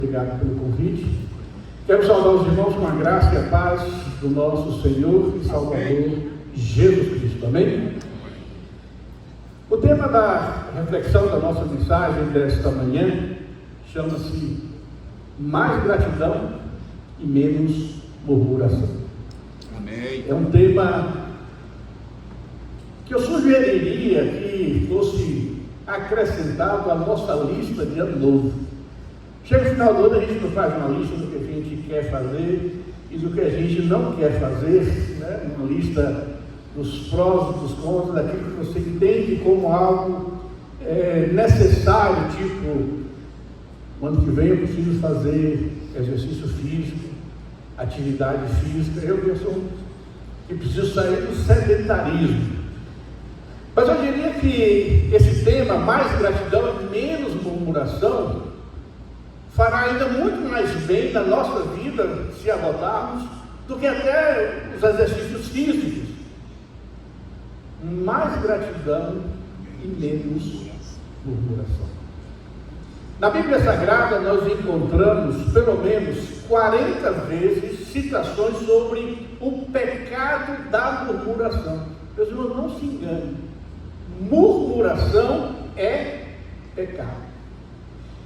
Obrigado pelo convite. Quero saudar os irmãos com a graça e a paz do nosso Senhor e Salvador Jesus Cristo. Amém? O tema da reflexão da nossa mensagem desta manhã chama-se Mais Gratidão e Menos Murmuração. Amém. É um tema que eu sugeriria que fosse acrescentado à nossa lista de ano novo. Chega no final do ano, a gente não faz uma lista do que a gente quer fazer e do que a gente não quer fazer, né? Uma lista dos prós e dos contras, daquilo que você entende como algo necessário, tipo, o ano que vem eu preciso fazer exercício físico, atividade física, eu penso que preciso sair do sedentarismo. Mas eu diria que esse tema, mais gratidão e menos murmuração, fará ainda muito mais bem na nossa vida se adotarmos do que até os exercícios físicos. Mais gratidão e menos murmuração. Na Bíblia Sagrada nós encontramos pelo menos 40 vezes citações sobre o pecado da murmuração. Meus irmãos, não se enganem. Murmuração é pecado.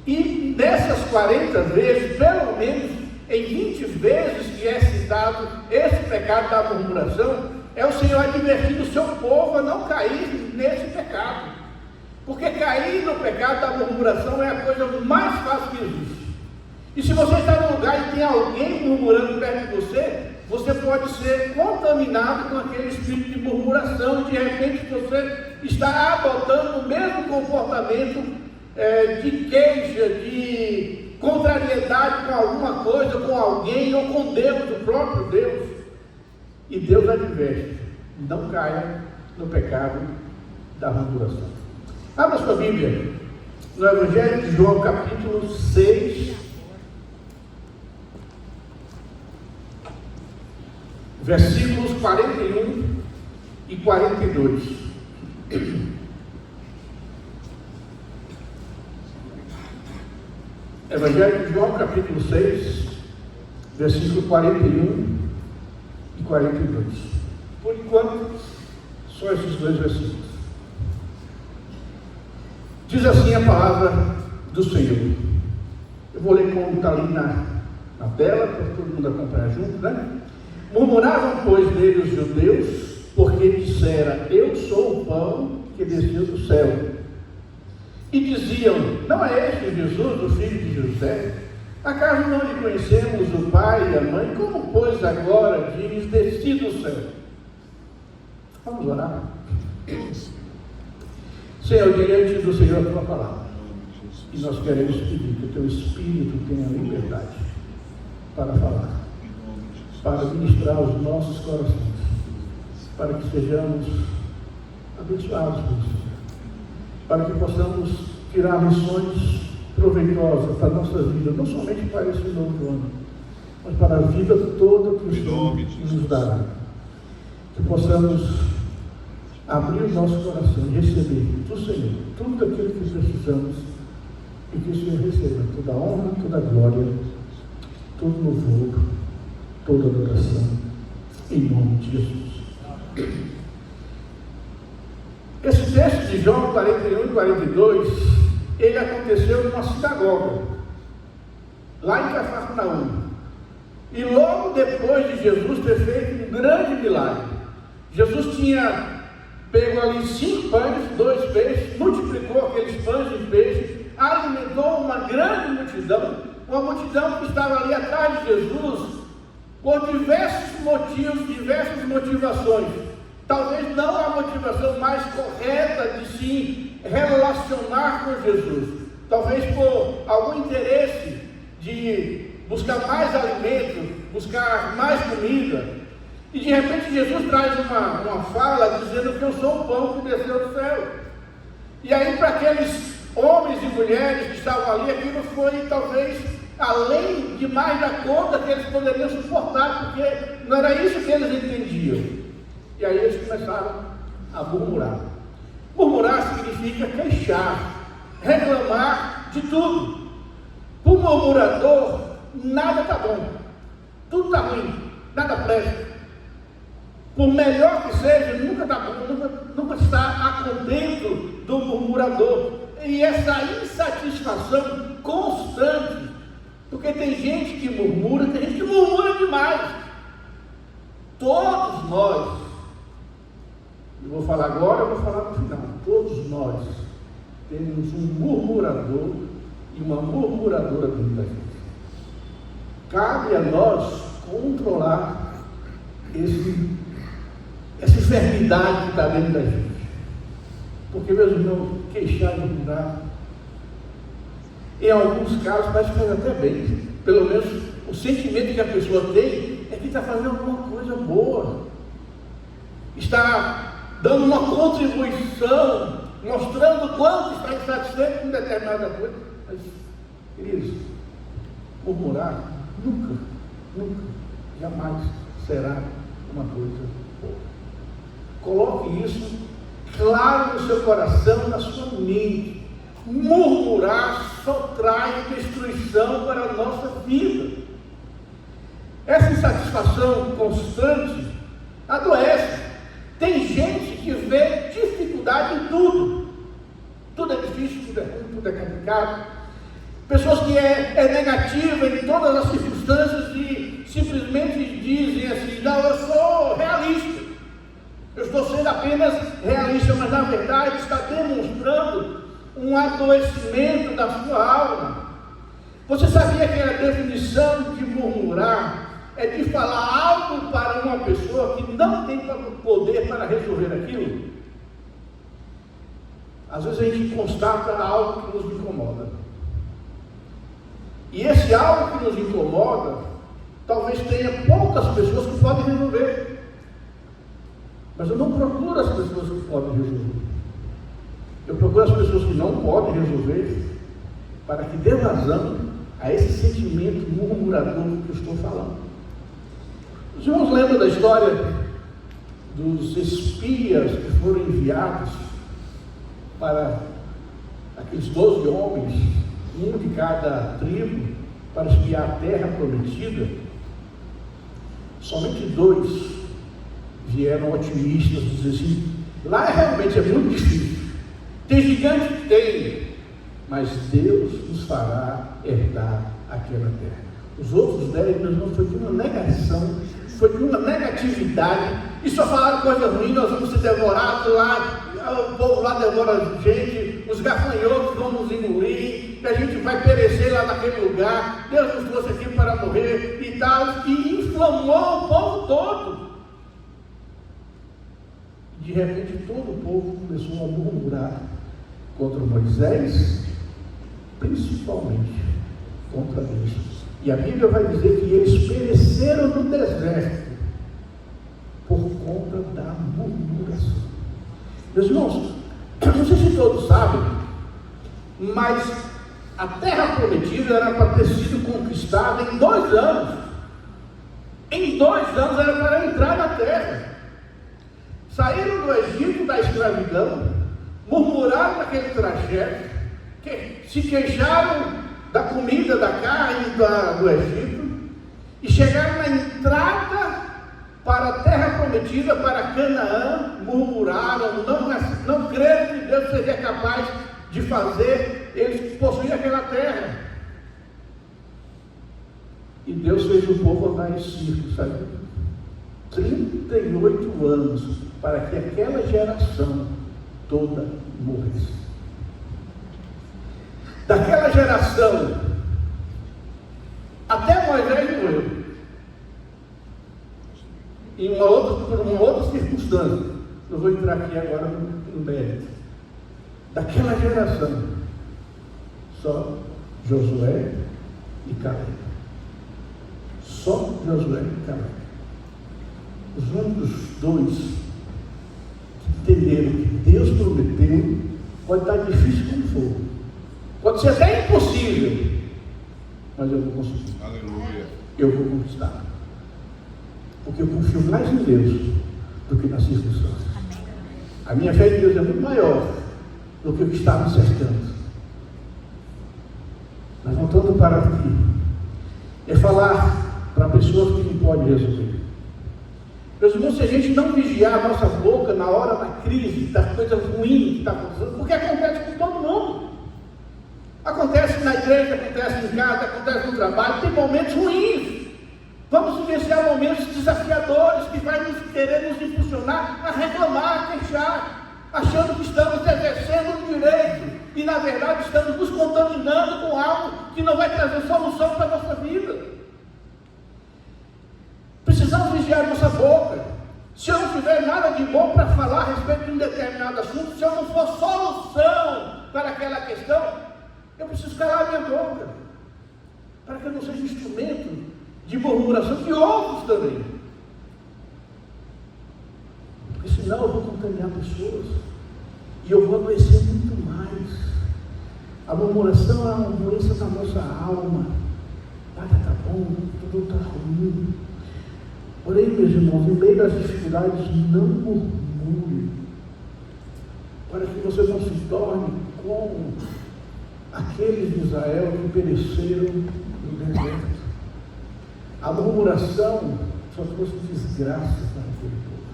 E dessas 40 vezes, pelo menos em 20 vezes que é citado esse pecado da murmuração, é o Senhor advertindo o seu povo a não cair nesse pecado. Porque cair no pecado da murmuração é a coisa mais fácil que existe. E se você está num lugar e tem alguém murmurando perto de você, você pode ser contaminado com aquele espírito de murmuração e de repente você está adotando o mesmo comportamento de queixa, de contrariedade com alguma coisa, com alguém ou com Deus, o próprio Deus. E Deus adverte: não caia no pecado da murmuração. Abra sua Bíblia no Evangelho de João, capítulo 6, versículos 41 e 42. Evangelho de João, capítulo 6, versículo 41 e 42. Por enquanto, só esses dois versículos. Diz assim a palavra do Senhor. Eu vou ler como está ali na tela, para todo mundo acompanhar junto, né? Murmuravam, pois, dele os judeus, porque dissera: eu sou o pão que desceu do céu. E diziam: não é este Jesus, o filho de José? Acaso não lhe conhecemos o pai e a mãe? Como, pois, agora diz: desci do céu? Vamos orar. Senhor, diante do Senhor a tua palavra, e nós queremos pedir que o teu Espírito tenha liberdade para falar, para ministrar os nossos corações, para que sejamos abençoados por Senhor, para que possamos tirar lições proveitosas para a nossa vida, não somente para esse novo ano, mas para a vida toda que o Senhor nos dará. Que possamos abrir o nosso coração e receber do Senhor tudo aquilo que precisamos, e que o Senhor receba toda a honra, toda a glória, todo louvor, toda adoração, em nome de Jesus. Esse texto de João 41 e 42, ele aconteceu numa sinagoga, lá em Cafarnaum. E logo depois de Jesus ter feito um grande milagre, Jesus tinha pego ali 5 pães, 2 peixes, multiplicou aqueles pães e peixes, alimentou uma grande multidão, uma multidão que estava ali atrás de Jesus, por diversos motivos, diversas motivações. Talvez não a motivação mais correta de se relacionar com Jesus, talvez por algum interesse de buscar mais alimento, buscar mais comida. E de repente Jesus traz uma fala dizendo que eu sou o pão que desceu do céu. E aí, para aqueles homens e mulheres que estavam ali, aquilo foi talvez além de mais da conta que eles poderiam suportar, porque não era isso que eles entendiam. E aí eles começaram a murmurar. Murmurar significa queixar, reclamar de tudo. Para o murmurador, nada está bom. Tudo está ruim, nada presta. Por melhor que seja, nunca está bom, nunca está a contento do murmurador. E essa insatisfação constante, porque tem gente que murmura, tem gente que murmura demais. Todos nós, eu vou falar agora, eu vou falar no final, todos nós temos um murmurador e uma murmuradora dentro da gente. Cabe a nós controlar essa enfermidade que está dentro da gente. Porque, meus irmãos, queixar de murmurar, em alguns casos, parece que faz até bem. Pelo menos o sentimento que a pessoa tem é que está fazendo alguma coisa boa. Está dando uma contribuição, mostrando quanto está insatisfeito com determinada coisa. Mas, queridos, murmurar nunca, jamais será uma coisa boa. Coloque isso claro no seu coração, na sua mente. Murmurar só traz destruição para a nossa vida. Essa insatisfação constante adoece. Tem gente que vê dificuldade em tudo. Tudo é difícil, tudo é ruim, tudo é complicado. Pessoas que é negativa em todas as circunstâncias e simplesmente dizem assim: não, eu sou realista. Eu estou sendo apenas realista, mas na verdade está demonstrando um adoecimento da sua alma. Você sabia que a definição de murmurar é de falar algo para uma pessoa que não tem poder para resolver aquilo? Às vezes a gente constata algo que nos incomoda. E esse algo que nos incomoda, talvez tenha poucas pessoas que podem resolver. Mas eu não procuro as pessoas que podem resolver. Eu procuro as pessoas que não podem resolver, para que dê vazão a esse sentimento murmurador que eu estou falando. Os irmãos lembram da história dos espias que foram enviados para aqueles 12 homens, um de cada tribo, para espiar a terra prometida? Somente 2 vieram otimistas, dizer assim: lá realmente é muito difícil, tem gigante? Tem, mas Deus nos fará herdar aquela terra. Os outros 10, meus irmãos, foi de uma negação, foi de uma negatividade, e só falaram coisa ruim: nós vamos ser devorados lá, o povo lá devora a gente, os gafanhotos vão nos engolir, a gente vai perecer lá naquele lugar, Deus nos trouxe aqui para morrer e tal, e inflamou o povo todo. De repente todo o povo começou a murmurar contra Moisés, principalmente contra Deus. E a Bíblia vai dizer que eles pereceram no deserto por conta da murmuração. Meus irmãos, não sei se todos sabem, mas a terra prometida era para ter sido conquistada em 2 anos. Em 2 anos era para entrar na terra. Saíram do Egito da escravidão, murmuraram naquele trajeto, se queixaram da comida, da carne do Egito, e chegaram na entrada para a terra prometida, para Canaã, murmuraram, não creram que Deus seria capaz de fazer eles possuir aquela terra. E Deus fez o povo andar em círculo, sabe? 38 anos para que aquela geração toda morresse. Daquela geração até Moisés morreu. Por uma outra circunstância. Eu vou entrar aqui agora no mérito. Daquela geração, só Josué e Caleb. Só Josué e Caleb. Os únicos 2 que entenderam que Deus prometeu, pode estar difícil como for, pode ser até impossível, mas eu vou conseguir. Aleluia. Eu vou conquistar, porque eu confio mais em Deus do que nas circunstâncias. A minha fé em Deus é muito maior do que o que está me cercando. Mas Mas voltando para aqui, é falar para pessoas que não podem resolver. Meus irmãos, se a gente não vigiar a nossa boca na hora da crise, das coisas ruins que está acontecendo, porque acontece com todo mundo. Acontece na igreja, acontece em casa, acontece no trabalho, tem momentos ruins. Vamos vivenciar momentos desafiadores que vai nos querer nos impulsionar a reclamar, a queixar, achando que estamos exercendo o direito e na verdade estamos nos contaminando com algo que não vai trazer solução para a nossa vida. Precisamos vigiar nossa boca. Se eu não tiver nada de bom para falar a respeito de um determinado assunto, se eu não for solução para aquela questão, eu preciso calar a minha boca, para que eu não seja instrumento de murmuração de outros também. Porque senão eu vou contaminar pessoas e eu vou adoecer muito mais. A murmuração é uma doença da nossa alma. Nada está bom, tudo está ruim. Porém, meus irmãos, no meio das dificuldades, não murmure, para que você não se torne como aqueles de Israel que pereceram no deserto. A murmuração só trouxe desgraça para aquele povo.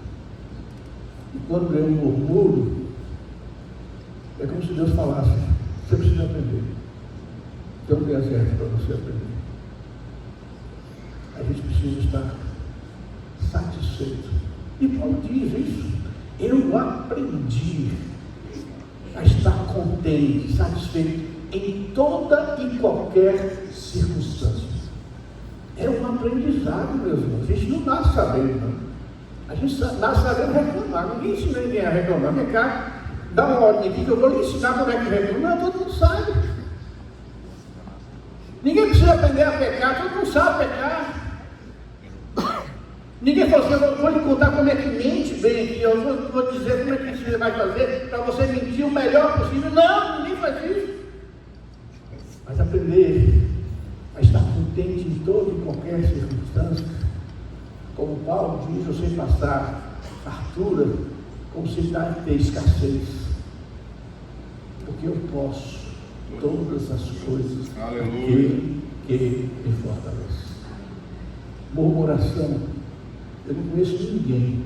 E quando eu murmuro, é como se Deus falasse: você precisa aprender. Tem um deserto para você aprender. A gente precisa estar satisfeito. E Paulo diz isso: eu aprendi a estar contente, satisfeito em toda e qualquer circunstância. É um aprendizado, meus irmãos. A gente não nasce sabendo, não. A gente nasce sabendo reclamar. Ninguém ensina ninguém a reclamar. Vem cá, dá uma ordem aqui que eu vou lhe ensinar como é que reclama. Não, todo mundo sabe. Ninguém precisa aprender a pecar, todo mundo sabe pecar. Ninguém falou assim: eu vou lhe contar como é que mente bem aqui, eu vou dizer como é que você vai fazer para você mentir o melhor possível. Não, ninguém faz isso. Mas aprender a estar contente em toda e qualquer circunstância, como Paulo diz, eu sei passar fartura, como se ter escassez, porque eu posso todas as coisas aquele que me fortalece. Murmuração. Eu não conheço ninguém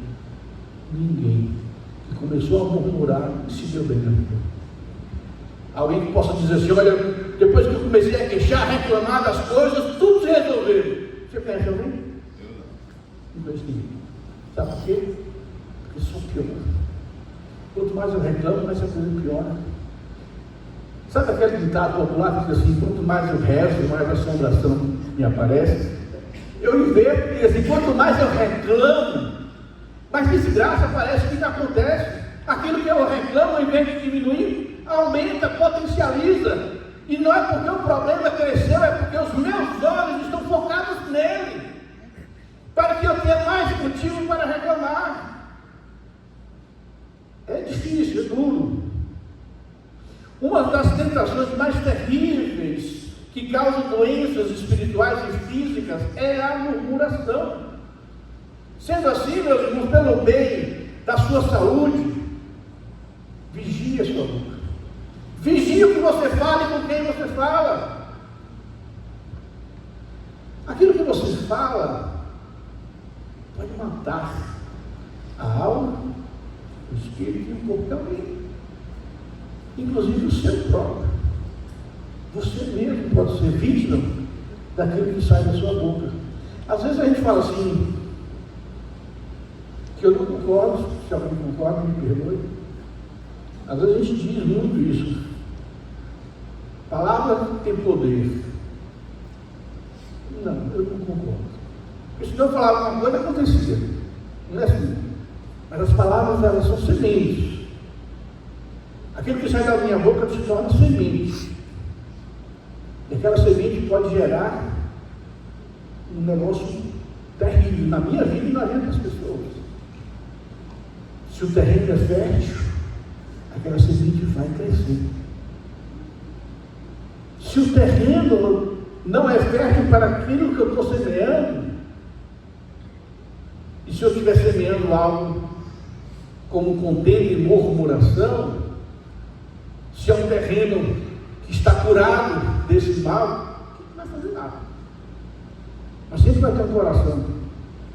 que começou a murmurar e se deu bem na vida. Alguém que possa dizer assim: olha, depois que eu comecei a queixar, reclamar das coisas, tudo se resolveu. Você conhece alguém? Não conheço ninguém. Sabe por quê? Porque só piora. Quanto mais eu reclamo, mais a coisa piora. Sabe aquele ditado popular que diz assim: quanto mais eu rezo, mais a assombração me aparece? Eu inverto e digo assim: quanto mais eu reclamo, mais desgraça parece que acontece. Aquilo que eu reclamo, ao invés de diminuir, aumenta, potencializa. E não é porque o problema cresceu, é porque os meus olhos estão focados nele, para que eu tenha mais motivo para reclamar. É difícil, é duro. Uma das tentações mais terríveis que causam doenças espirituais e físicas é a murmuração. Sendo assim, meus irmãos, pelo bem da sua saúde, vigie a sua boca. Vigie o que você fala e com quem você fala. Aquilo que você fala pode matar a alma, o espírito e o corpo de alguém, inclusive o seu próprio. Você mesmo pode ser vítima daquilo que sai da sua boca. Às vezes a gente fala assim, que eu não concordo, se alguém concorda, me perdoe. Às vezes a gente diz muito isso. Palavra tem poder. Não, eu não concordo. Porque se eu falar alguma coisa, acontecia. Não é assim. Mas as palavras, elas são sementes. Aquilo que sai da minha boca se torna semente. E aquela semente pode gerar um negócio terrível na minha vida e na vida das pessoas. Se o terreno é fértil, aquela semente vai crescer. Se o terreno não é fértil para aquilo que eu estou semeando, e se eu estiver semeando algo como contenda e murmuração, se é um terreno que está curado desse mal, vai fazer nada. Mas sempre vai ter um coração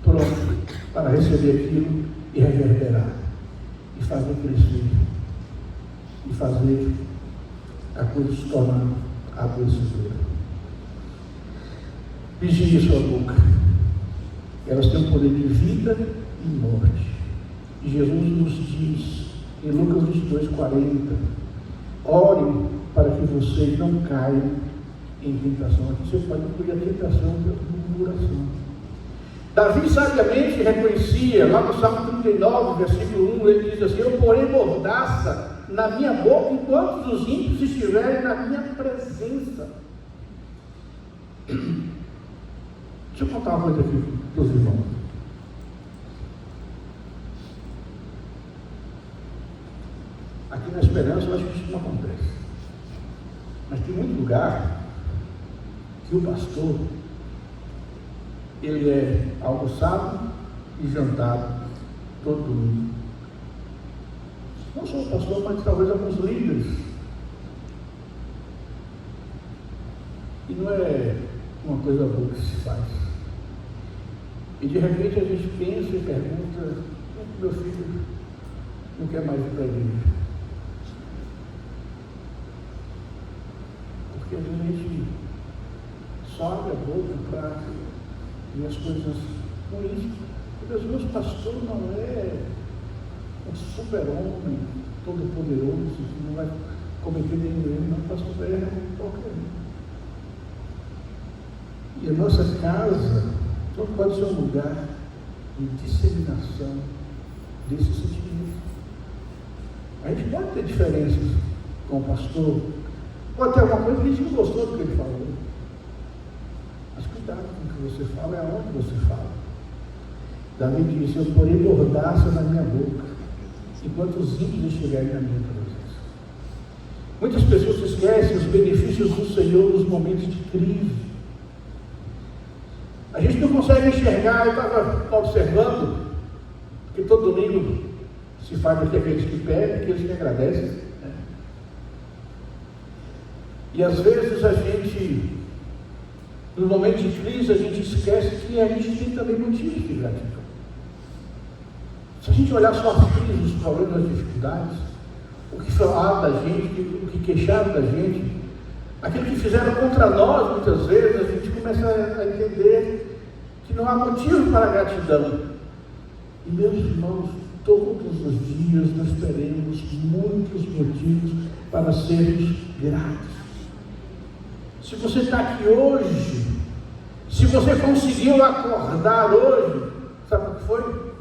pronto para receber aquilo e reverberar, e fazer crescer, e fazer a coisa se tornar abençoadora. Vigie sua boca. Elas têm o poder de vida e morte. E Jesus nos diz em Lucas 22:40, orem para que vocês não caiam em tentação. Aqui você pode incluir a tentação da murmuração. Davi sabiamente reconhecia, lá no Salmo 39, versículo 1, ele diz assim: eu porei mordaça na minha boca enquanto os ímpios estiverem na minha presença. Deixa eu contar uma coisa aqui para os irmãos. Aqui na Esperança eu acho que isso não acontece. Mas tem muito lugar que o pastor, ele é almoçado e jantado todo domingo. Não só o pastor, mas talvez alguns líderes. E não é uma coisa boa que se faz. E de repente a gente pensa e pergunta: meu filho não quer mais ir para a igreja. Porque a gente só abre a boca para ver as coisas ruins. Porque Deus, pastor não é um super-homem todo-poderoso, que não vai cometer nenhum erro, não, pastor erra como qualquer um. E a nossa casa não pode ser um lugar de disseminação desse sentimento. A gente pode ter diferenças com o pastor, pode ter alguma coisa que a gente não gostou do que ele falou. Mas cuidado com o que você fala, é aonde você fala. Davi disse: eu porei mordaça na minha boca, enquanto os ímpios estiverem na minha presença. Muitas pessoas esquecem os benefícios do Senhor nos momentos de crise. A gente não consegue enxergar. Eu estava observando que todo domingo se faz aqui aqueles que pedem, aqueles que agradecem, né? E às vezes a gente, no momento de crise, a gente esquece que a gente tem também motivos de gratidão. Se a gente olhar só as crises, os problemas, as dificuldades, o que falaram da gente, o que queixaram da gente, aquilo que fizeram contra nós, muitas vezes, a gente começa a entender que não há motivo para gratidão. E meus irmãos, todos os dias nós teremos muitos motivos para sermos gratos. Se você está aqui hoje, se você conseguiu acordar hoje, sabe o que foi?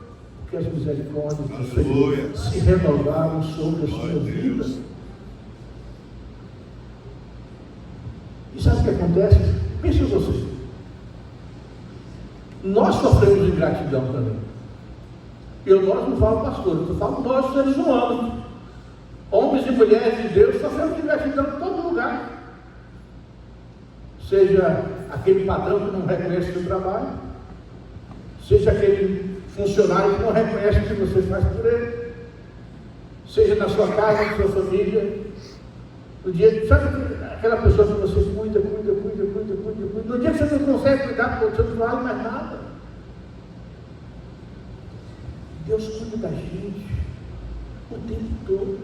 Porque as misericórdias do Senhor se renovaram sobre a sua vida. E sabe o que acontece? Pense você. Nós sofremos ingratidão também. Nós não falo pastor, eu falo nós, seres humanos. Homens e mulheres de Deus sofremos ingratidão em todo lugar. Seja aquele patrão que não reconhece o seu trabalho, seja aquele funcionário que não reconhece o que você faz por ele, seja na sua casa, na sua família. No dia, sabe aquela pessoa que você cuida, no dia que você não consegue cuidar, você não vale mais nada. Deus cuida da gente o tempo todo,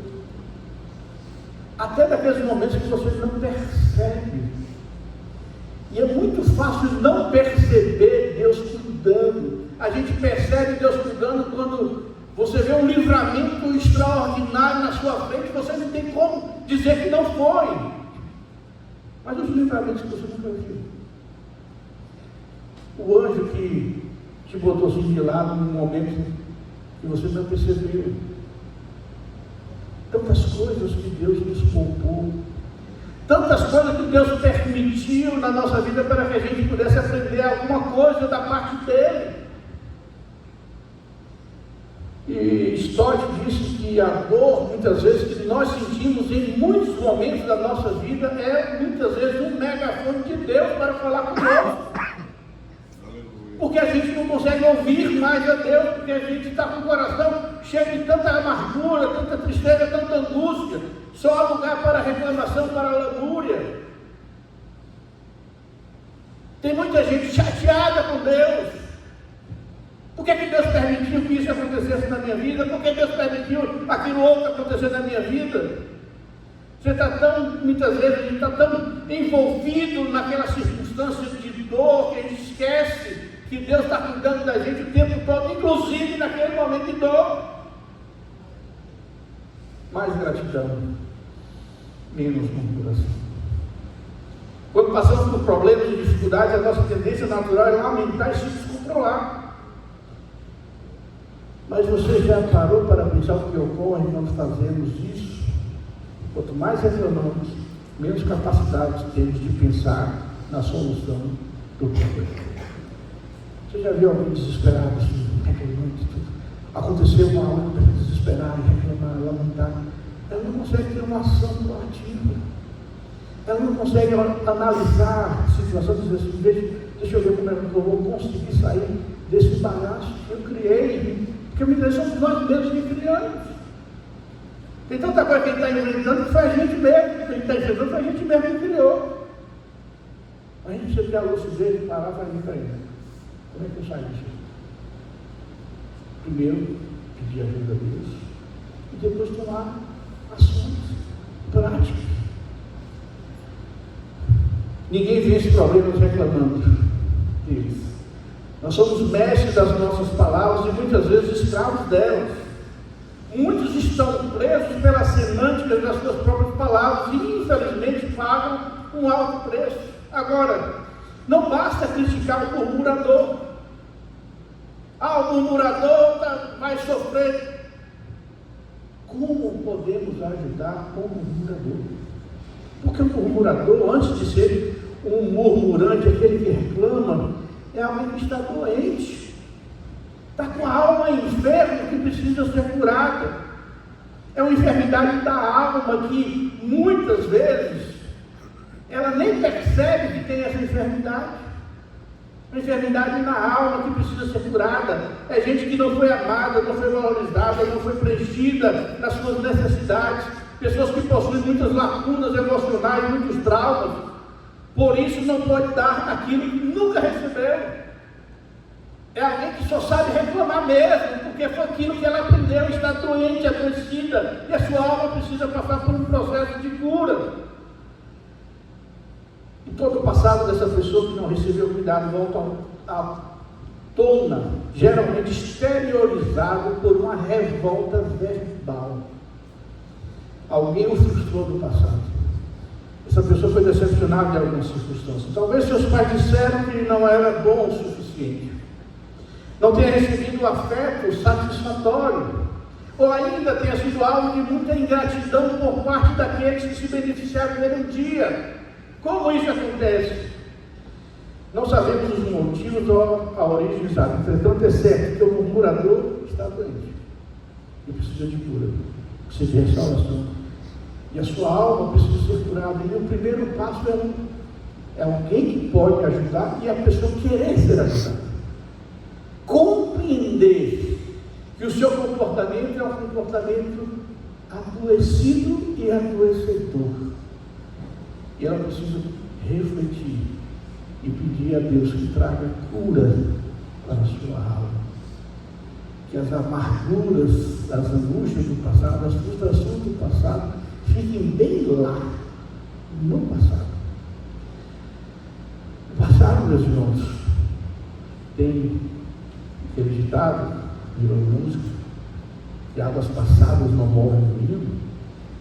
até daqueles momentos que você não percebe. E é muito fácil não perceber Deus cuidando. A gente percebe Deus cuidando quando você vê um livramento extraordinário na sua frente, você não tem como dizer que não foi. Mas os livramentos que você nunca viu. O anjo que te botou assim de lado num momento que você não percebeu. Tantas coisas que Deus nos poupou. Tantas coisas que Deus permitiu na nossa vida para que a gente pudesse aprender alguma coisa da parte dele. E Stott disse que a dor, muitas vezes, que nós sentimos em muitos momentos da nossa vida é, muitas vezes, um megafone de Deus para falar conosco. Porque a gente não consegue ouvir mais a Deus, porque a gente está com o coração cheio de tanta amargura, tanta tristeza, tanta angústia. Só há lugar para reclamação, para lamúria. Tem muita gente chateada com Deus. Por que Deus permitiu que isso acontecesse na minha vida? Por que Deus permitiu aquilo outro acontecer na minha vida? Você está tão, muitas vezes, a gente está tão envolvido naquela circunstância de dor que a gente esquece que Deus está cuidando da gente o tempo todo, inclusive naquele momento de dor. Mais gratidão, menos murmuração. Quando passamos por problemas e dificuldades, a nossa tendência natural é lamentar e se descontrolar. Mas você já parou para pensar o que ocorre quando fazemos isso? Quanto mais reclamamos, menos capacidade temos de pensar na solução do problema. Você já viu alguém desesperado, assim, reclamando de tudo? Aconteceu uma hora, desesperar, reclamar, lamentar. Ela não consegue ter uma ação proativa. Ela não consegue analisar a situação e dizer assim, deixa eu ver como é que eu vou conseguir sair desse bagaço que eu criei. Porque somos nós mesmos que criamos. Tem tanta coisa que a gente está inventando que foi a gente mesmo. Que a gente está inventando foi a gente mesmo que criou. A gente precisa ter a lucidez de parar para vir para ele. Como é que eu saio disso? Primeiro, pedir ajuda a Deus. E depois tomar ações práticas. Ninguém vence problemas reclamando deles. Nós somos mestres das nossas palavras e muitas vezes escravos delas. Muitos estão presos pela semântica das suas próprias palavras e infelizmente pagam um alto preço. Agora, não basta criticar o murmurador. O murmurador vai sofrer. Como podemos ajudar o murmurador? Porque o murmurador, antes de ser um murmurante, aquele que reclama, é alguém que está doente, está com a alma enferma que precisa ser curada. É uma enfermidade da alma que muitas vezes ela nem percebe que tem essa enfermidade. Uma enfermidade na alma que precisa ser curada. É gente que não foi amada, não foi valorizada, não foi preenchida nas suas necessidades. Pessoas que possuem muitas lacunas emocionais, muitos traumas. Por isso não pode dar aquilo que nunca recebeu. É alguém que só sabe reclamar mesmo, porque foi aquilo que ela aprendeu, está doente, adoecida, e a sua alma precisa passar por um processo de cura. E todo o passado dessa pessoa que não recebeu cuidado volta à tona, geralmente exteriorizado por uma revolta verbal. Alguém o frustrou no passado. Essa pessoa foi decepcionada em algumas circunstâncias. Talvez seus pais disseram que ele não era bom o suficiente. Não tenha recebido o afeto satisfatório. Ou ainda tenha sido alvo de muita ingratidão por parte daqueles que se beneficiaram dele um dia. Como isso acontece? Não sabemos os motivos ou a origem exata. Entretanto, é certo que o murmurador está doente. E precisa de cura. Precisa de restauração. E a sua alma precisa ser curada. E o primeiro passo é alguém que pode ajudar e a pessoa querer ser ajudada. Compreender que o seu comportamento é um comportamento adoecido e adoecedor. E ela precisa refletir e pedir a Deus que traga cura para a sua alma. Que as amarguras, as angústias do passado, as frustrações do passado fiquem bem lá, no passado. O passado, meus irmãos, tem aquele ditado, virou música, que águas passadas não movem o moinho,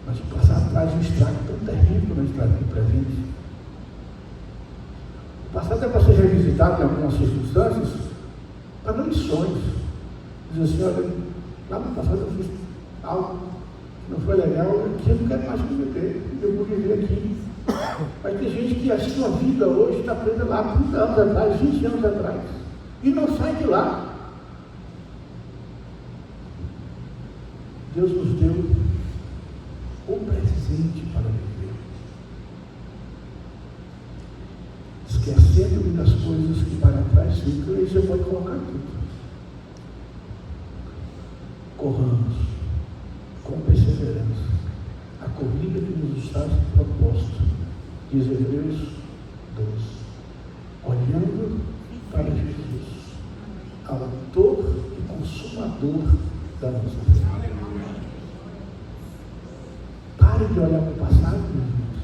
mas o passado traz um estrago tão terrível no estrago do presente. O passado é para ser revisitado em algumas circunstâncias, para não lições. Diz assim, olha, lá no passado eu fiz algo que não foi legal, que eu não quero mais viver, eu vou viver aqui. Mas tem gente que a sua vida hoje está presa lá 30 anos atrás, 20 anos atrás, e não sai de lá. Deus nos deu o presente para viver, esquecendo das coisas que para trás ficam, e você pode colocar tudo. Corramos com perseverança a corrida que nos está proposta, diz Hebreus 12, olhando para Jesus, autor e consumador da nossa fé. Pare de olhar para o passado, meus irmãos.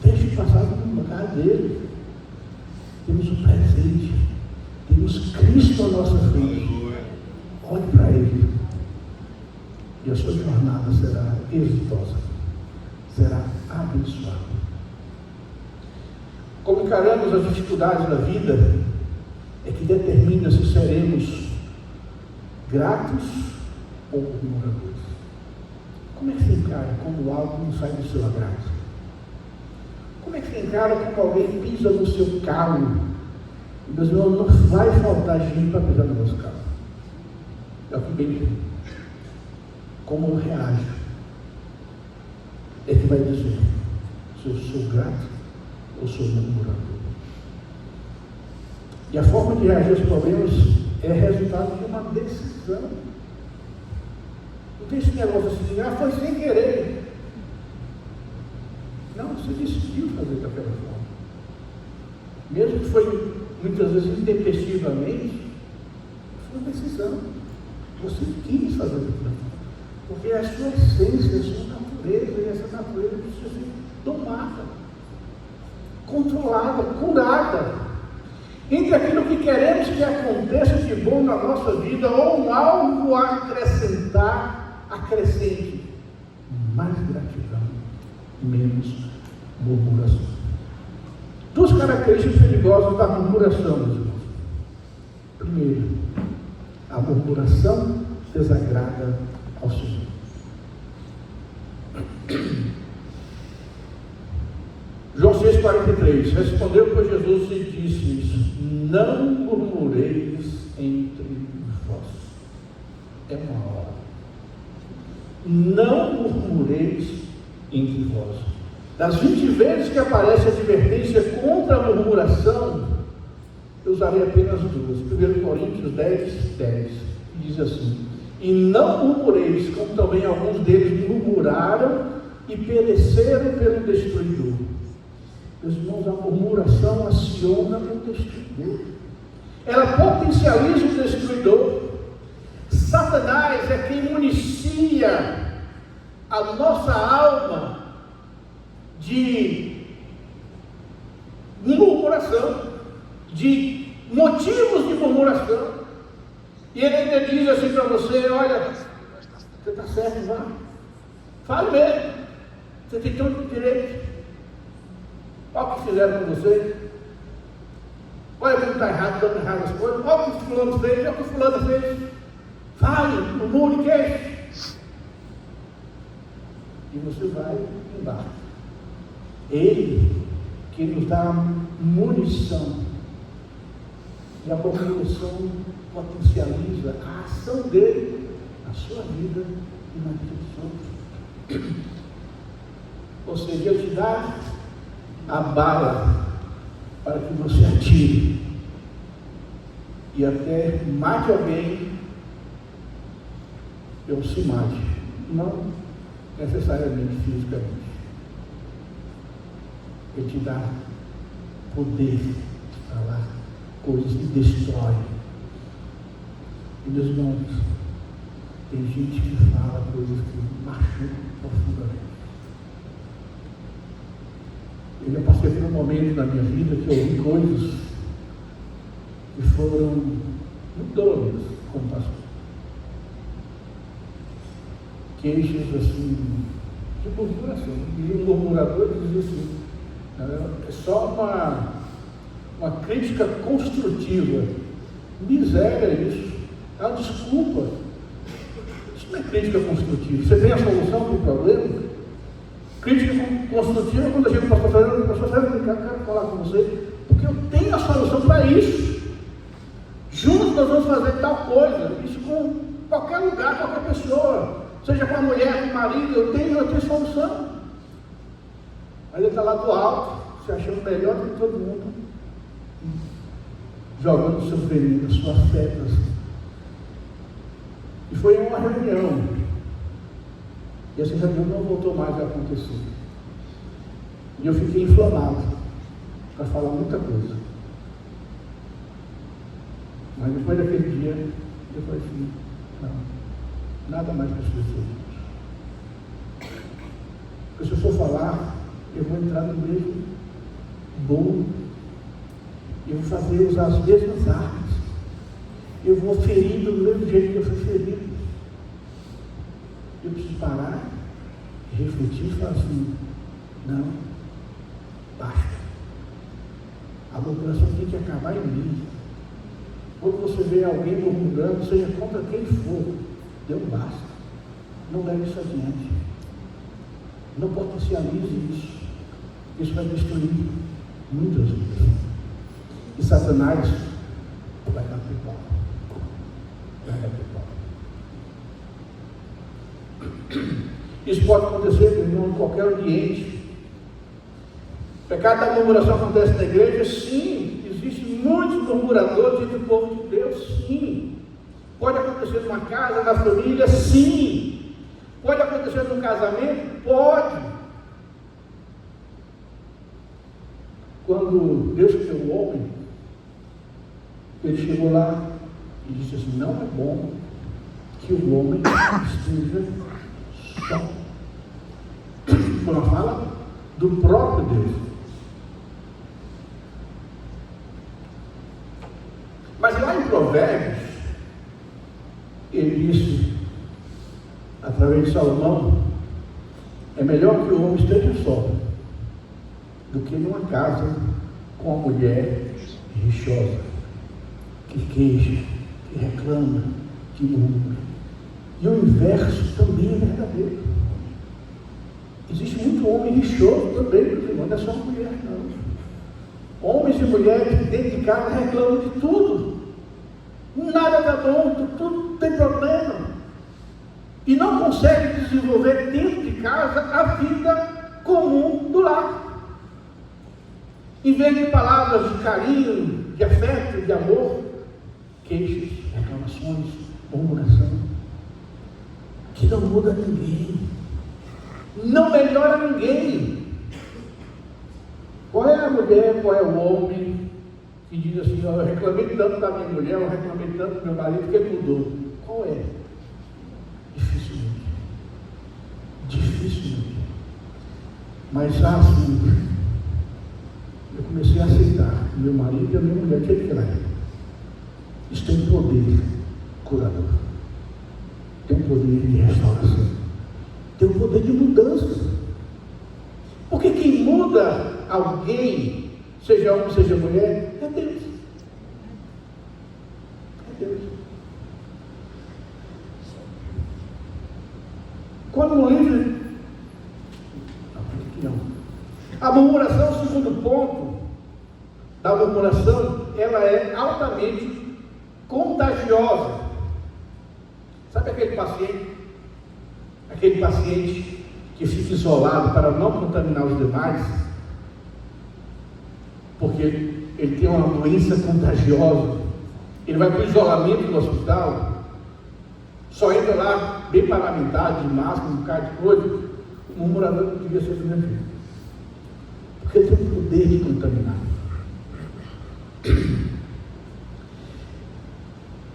Deixe o passado no lugar dele. Temos o presente, temos Cristo à nossa frente. Olhe para ele e a sua jornada será exitosa, será abençoada. Como encaramos as dificuldades da vida é que determina se seremos gratos ou murmuradores. Como é que você encara quando algo não sai do seu agrado? Como é que você encara quando alguém pisa no seu calo? E meus irmãos, não vai faltar gente para pisar no nosso calo. É o que bem tem. Como eu reajo é que vai dizer se eu sou grato ou sou murmurador. E a forma de reagir aos problemas é resultado de uma decisão. Não tem esse negócio assim, foi sem querer. Não, você decidiu fazer daquela forma. Mesmo que foi muitas vezes intempestivamente, foi uma decisão. Você quis fazer daquela forma. Porque é a sua essência, a sua natureza, e essa natureza precisa ser domada, controlada, curada. Entre aquilo que queremos que aconteça de bom na nossa vida, ou algo a acrescentar, acrescente mais gratidão, menos murmuração. Duas características perigosas da murmuração, meus irmãos. Primeiro, a murmuração desagrada ao Senhor. João 6,43, respondeu por Jesus e disse: não murmureis entre vós. É uma hora. Não murmureis entre vós. Das 20 vezes que aparece a advertência contra a murmuração, eu usarei apenas duas. 1 Coríntios 10, diz assim: e não murmureis, como também alguns deles murmuraram e pereceram pelo destruidor. Meus irmãos, a murmuração aciona o destruidor. Ela potencializa o destruidor. Satanás é quem municia a nossa alma de murmuração, de motivos de murmuração. E ele ainda diz assim para você: olha, você está certo, vá. Fale mesmo. Você tem todo o direito. Olha o que fizeram com você. Olha como está errado, dando errado as coisas. Olha o que fulano fez, olha o que fulano fez. Fale, murmure, queixe. E você vai embaixo. Ele que nos dá munição. E a murmuração potencializa a ação dele na sua vida e na vida dos outros. Ou seja, ele te dá a bala para que você atire e até mate alguém ou se mate, não necessariamente fisicamente. Ele te dá poder de falar coisas que destroem. E meus irmãos, tem gente que fala coisas que machucam profundamente. Eu já passei por um momento na minha vida que eu ouvi coisas que foram muito doloridas como pastor. Queixas assim, de murmuração. E um murmurador dizia assim: é só uma crítica construtiva. Miséria isso. É uma desculpa. Isso não é crítica construtiva. Você tem a solução para o problema? Crítica construtiva, quando a gente está fazendo, a pessoa sabe, eu quero falar com você, porque eu tenho a solução para isso. Juntos nós vamos fazer tal coisa. Isso com qualquer lugar, qualquer pessoa. Seja com a mulher, com o marido, eu tenho solução. Mas ele está lá do alto, se achando melhor do que todo mundo, jogando o seu veneno, a sua fé. E foi uma reunião. E essa reunião não voltou mais a acontecer. E eu fiquei inflamado para falar muita coisa. Mas depois daquele dia, eu falei assim, não, nada mais precisa ser isso. Porque se eu for falar, eu vou entrar no mesmo bolo, eu vou usar as mesmas armas, eu vou ferir do mesmo jeito que eu fui ferido. Eu preciso parar, refletir e falar assim, não, basta. A murmuração tem que acabar em mim. Quando você vê alguém murmurando, seja contra quem for, deu basta. Não leve isso adiante. Não potencialize isso. Isso vai destruir muitas vidas. E Satanás vai dar pau. Vai dar pau. Isso pode acontecer, meu irmão, em qualquer ambiente. O pecado da murmuração acontece na igreja? Sim. Existem muitos murmuradores entre o povo de Deus? Sim. Pode acontecer numa casa, na família? Sim. Pode acontecer num casamento? Pode. Quando Deus criou o homem, ele chegou lá e disse assim, não é bom que o homem esteja só. Foi uma fala do próprio Deus. Mas lá em Provérbios, ele disse, através de Salomão, é melhor que o homem esteja só do que numa casa com uma mulher rixosa, que queixa, que reclama, que murmura. E o inverso também é verdadeiro. Existe muito homem rixoso também, não é só mulher, não. Homens e mulheres que dentro de casa reclamam de tudo. Nada está bom, tudo tem problema. E não conseguem desenvolver dentro de casa a vida comum do lar. Em vez de palavras de carinho, de afeto, de amor, queixas, reclamações, murmuração, que não muda ninguém, não melhora ninguém. Qual é a mulher, qual é o homem que diz assim, eu reclamei tanto da minha mulher, eu reclamei tanto do meu marido, que ele mudou? Qual é? Dificilmente. Dificilmente. Mas assim, eu comecei a aceitar meu marido e a minha mulher, que ele é. Isso tem poder curador. Tem poder de restauração. Tem poder de mudança. Porque quem muda alguém, seja homem, seja mulher, é Deus. É Deus. Quando no livro, não. A murmuração, o segundo ponto da murmuração, ela é altamente contagiosa. Sabe aquele paciente que fica isolado para não contaminar os demais, porque ele tem uma doença contagiosa, ele vai para o isolamento no hospital, só entra lá bem paramentado, de máscara, um bocado de coisa. O murmurador não devia ser do mesmo jeito, porque ele tem o poder de contaminar.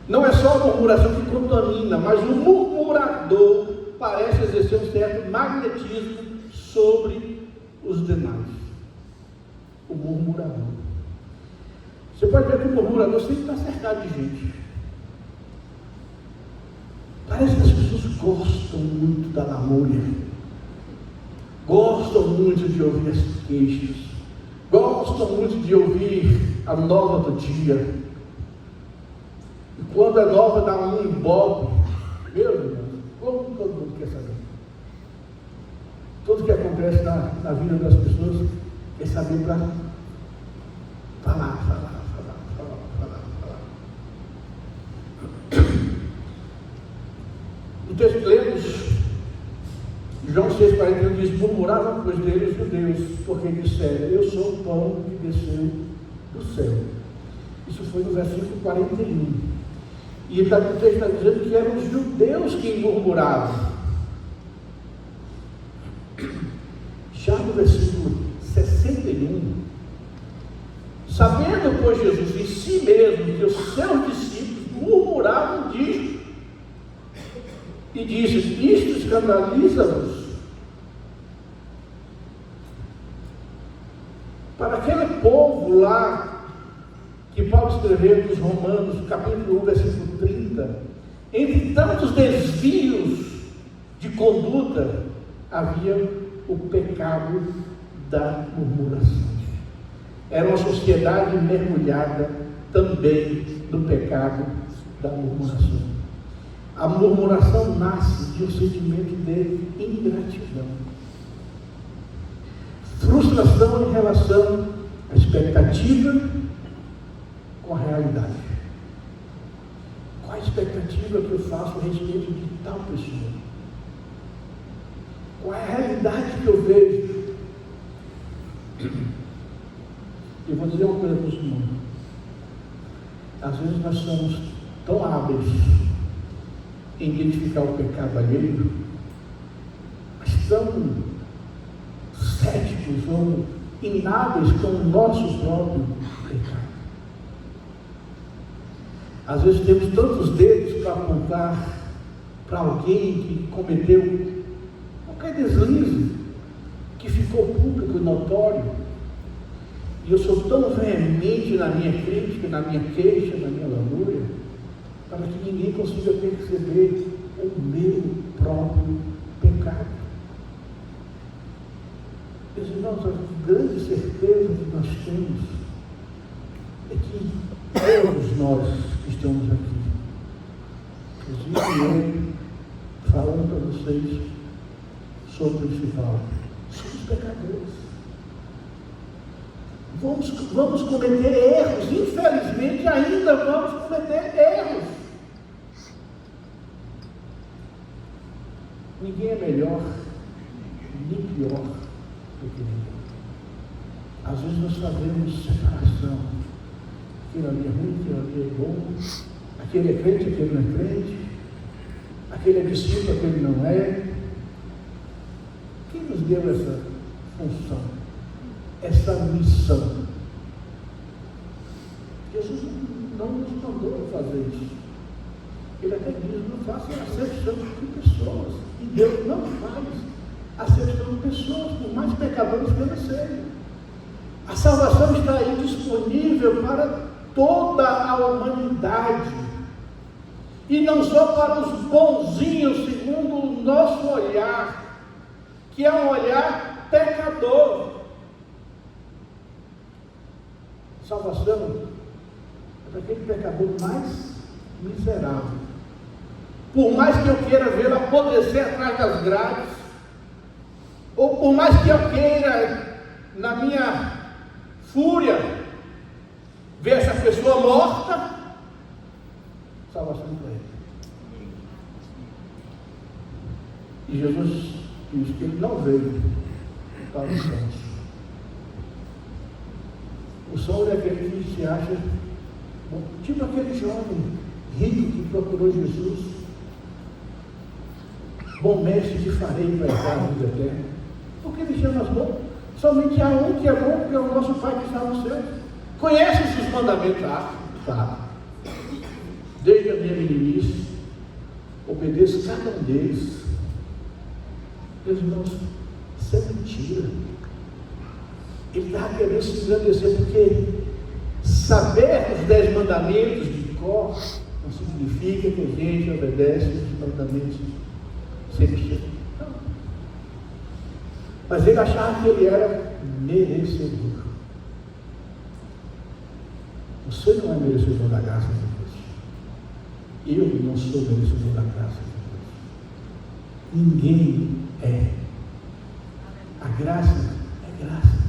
Não é só a murmuração que contamina, mas o murmurador parece exercer um certo magnetismo sobre os demais. O murmurador. Você pode ver que o murmurador sempre está cercado de gente. Parece que as pessoas gostam muito da lamúria, gostam muito de ouvir as queixas, gostam muito de ouvir a nova do dia. E quando é nova, dá um ibope. Meu Deus, como todo mundo quer saber? Tudo que acontece na vida das pessoas quer saber para falar. No texto que lemos, João 6,41 diz: murmuravam pois dele os judeus, porque disseram, eu sou o pão que desceu do céu. Isso foi no versículo 41. E o texto está dizendo que eram os judeus que murmuravam. Já no versículo 61, sabendo, pois, Jesus em si mesmo que os seus discípulos e disse: isto escandaliza-vos. Para aquele povo lá, que Paulo escreveu nos Romanos, capítulo 1, versículo 30, entre tantos desvios de conduta, havia o pecado da murmuração. Era uma sociedade mergulhada também no pecado da murmuração. A murmuração nasce de um sentimento de ingratidão, frustração em relação à expectativa com a realidade. Qual a expectativa que eu faço a respeito de tal pessoa? Qual é a realidade que eu vejo? Eu vou dizer uma coisa para os irmãos. Às vezes nós somos tão hábeis em identificar o pecado alheio, mas tão céticos ou inábeis com o nosso próprio pecado. Às vezes temos tantos dedos para apontar para alguém que cometeu qualquer deslize, que ficou público e notório, e eu sou tão veemente na minha crítica, na minha queixa, na minha lamúria, para que ninguém consiga perceber o meu próprio pecado. Meus irmãos, a grande certeza que nós temos é que todos nós que estamos aqui, inclusive eu, falando para vocês sobre o principal, somos pecadores. Vamos cometer erros, infelizmente ainda vamos cometer erros. Ninguém é melhor, nem pior do que ninguém. Às vezes nós fazemos separação. Aquele ali é ruim, aquele ali é bom, aquele é crente, aquele não é crente, aquele é discípulo, aquele não é. Quem nos deu essa função, essa missão? Jesus não nos mandou fazer isso. Ele até diz: não faça acepção de pessoas. E Deus não faz acepção de pessoas, por mais pecadores que eles sejam. A salvação está aí disponível para toda a humanidade, e não só para os bonzinhos, segundo o nosso olhar, que é um olhar pecador. Salvação é para aquele pecador mais miserável. Por mais que eu queira vê-lo apodrecer atrás das grades, ou por mais que eu queira, na minha fúria, ver essa pessoa morta, salvação para ele. E Jesus diz que ele não veio para os sãos. O são é aquele que se acha, tipo aquele jovem rico que procurou Jesus: bom mestre, te farei para entrar na vida eterna. Porque ele chama as bom? Somente há um que é bom, porque é o nosso Pai que está no céu. Conhece os mandamentos? Sabe. Desde a minha meninice, obedeço cada um deles. Meus irmãos, isso é mentira. Ele está querendo se engrandecer, porque saber os 10 mandamentos de cor não significa que a gente obedece os mandamentos 100%. Não. Mas ele achava que ele era merecedor. Você não é merecedor da graça de Deus. Eu não sou merecedor da graça de Deus. Ninguém é. A graça é graça.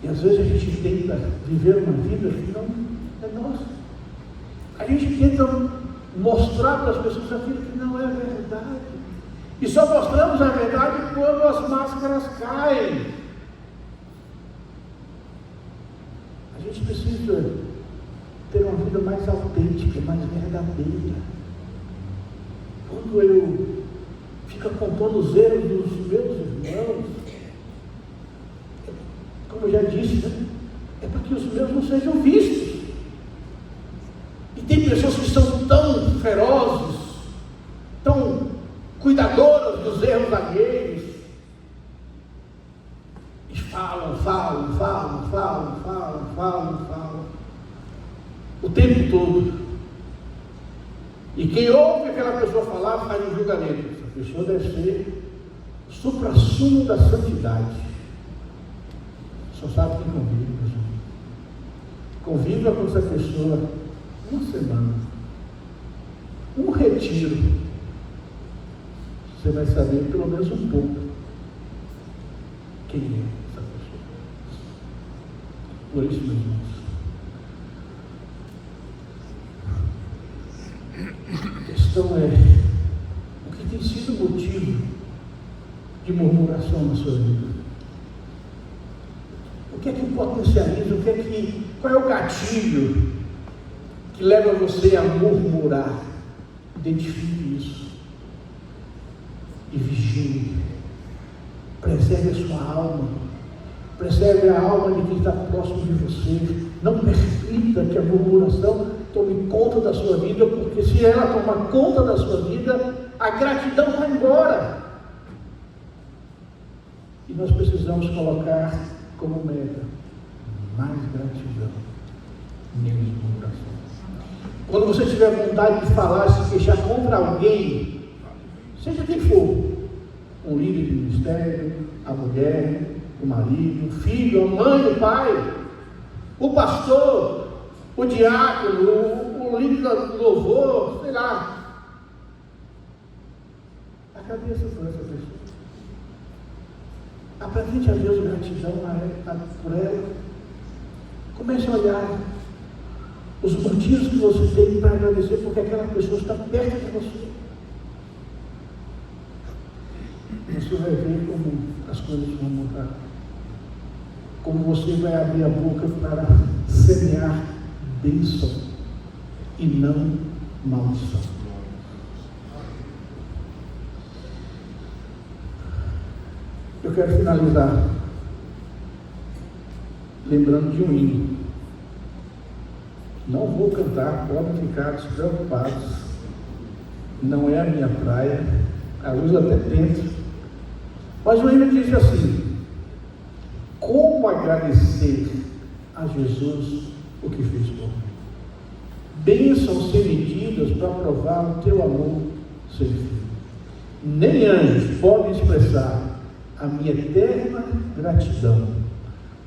E às vezes a gente tenta viver uma vida que não é nossa. A gente tenta mostrar para as pessoas aquilo que não é verdade. E só mostramos a verdade quando as máscaras caem. A gente precisa ter uma vida mais autêntica, mais verdadeira. Quando eu fico apontando os erros dos meus irmãos, como eu já disse, né? É para que os meus não sejam vistos. E tem pessoas que são tão ferozes, cuidadoras dos erros alheios. E falam o tempo todo. E quem ouve aquela pessoa falar faz um julgamento. Essa pessoa deve ser o suprassumo da santidade. Só sabe quem convive, meus amigos. Conviva com essa pessoa uma semana, um retiro. Você vai saber pelo menos um pouco quem é essa pessoa. Por isso, meus irmãos, a questão é: o que tem sido motivo de murmuração na sua vida? O que é que potencializa? Qual é o gatilho que leva você a murmurar? Identifique isso e vigie. Preserve a sua alma. Preserve a alma de quem está próximo de você. Não permita que a murmuração tome conta da sua vida, porque se ela tomar conta da sua vida, a gratidão vai embora. E nós precisamos colocar como meta mais gratidão, menos murmuração. Quando você tiver vontade de falar, se queixar contra alguém, seja quem for, um líder de ministério, a mulher, o marido, o filho, a mãe, o pai, o pastor, o diácono, o líder do louvor, sei lá, agradeça por essa pessoa. Apresente a Deus gratidão por ela. Comece a olhar os motivos que você tem para agradecer, porque aquela pessoa está perto de você. Você vai ver como as coisas vão mudar. Como você vai abrir a boca para semear bênção e não maldição. Eu quero finalizar lembrando de um hino. Não vou cantar, podem ficar despreocupados. Não é a minha praia. A luz até tenta. Mas o hino diz assim: como agradecer a Jesus o que fez por mim? Bênçãos sem medidas para provar o teu amor sem fim. Nem anjos podem expressar a minha eterna gratidão.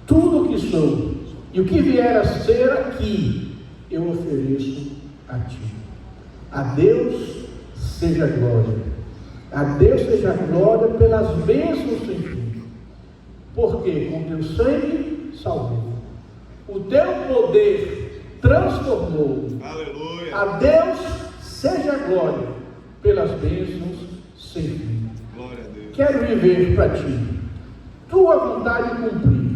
Tudo o que sou e o que vier a ser aqui, eu ofereço a ti. A Deus seja glória. A Deus seja glória pelas bênçãos sem fim. Porque com teu sangue salvou. O teu poder transformou. Aleluia. A Deus seja glória pelas bênçãos sem fim. Glória a Deus. Quero viver para ti. Tua vontade cumprir.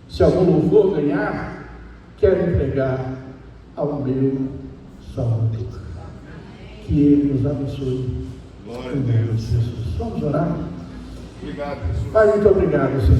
Se algum louvor ganhar, quero entregar ao meu Salvador. Que Ele nos abençoe. Glória a Deus. Jesus. Vamos orar? Obrigado, Jesus. Pai, muito obrigado, Senhor.